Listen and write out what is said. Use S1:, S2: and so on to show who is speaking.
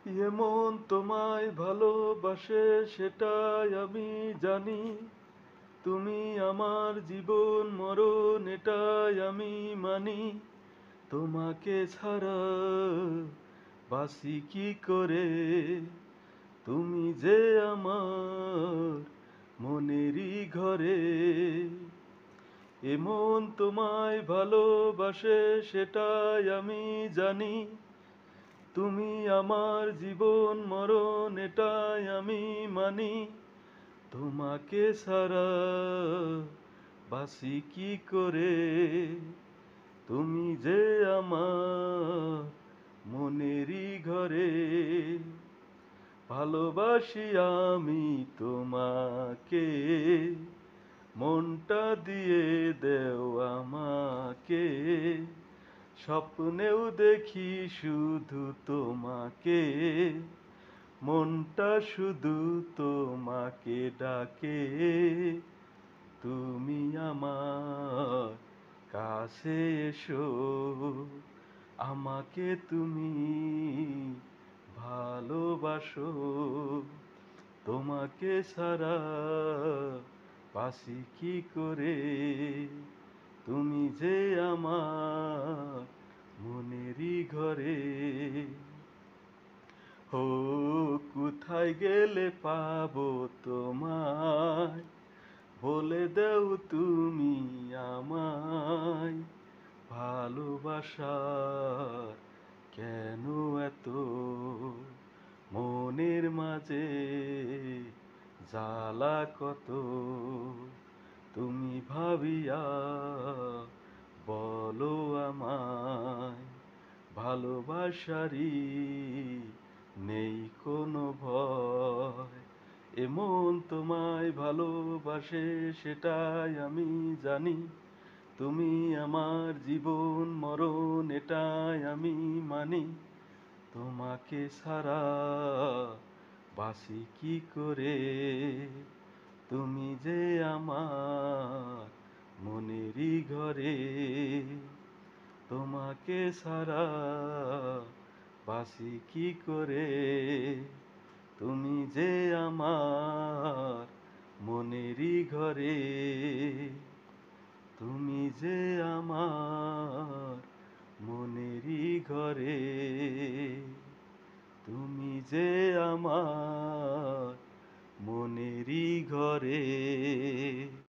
S1: এমন তোমায় ভালোবাসে সেটাই আমি জানি। তুমি আমার জীবন মরণ এটাই আমি মানি। তোমাকে ছাড়া বাসি কি করে? তুমি যে আমার মনেরই ঘরে। এমন তোমায় ভালোবাসে সেটাই আমি জানি। তুমি আমার জীবন মরণ এটাই আমি মানি। তোমাকে ছাড়া বাসি কি করে? তুমি যে আমার মনেরই ঘরে। ভালোবাসি আমি তোমাকে, মনটা দিয়ে দেও আমাকে। স্বপ্নেও দেখি শুধু তোমাকে, মনটা শুধু তোমাকে ডাকে। তুমি আমার কাছে এসো, আমাকে তুমি ভালোবাসো। তোমাকে ছাড়া বাসি কি করে? তুমি যে আমার মনেরই ঘরে। ও কোথায় গেলে পাবো তোমায়? বলে দাও তুমি আমায়। ভালোবাসার কেন এত মনের মাঝে জ্বালা কত? তুমি ভাবিয়া বলো আমায়, ভালোবাসারি নেই কোনো ভয়। এমন তোমায় ভালোবাসে সেটাই আমি জানি। তুমি আমার জীবন মরণ এটাই আমি মানি। তোমাকে ছাড়া বাসি কি করে? তুমি যে আমার মনেরই ঘরে। তোমাকে ছাড়া বাসি কি করে? তুমি যে আমার মনেরই ঘরে। তুমি যে আমার মনেরই ঘরে। তুমি যে আমার মনেরই ঘরে।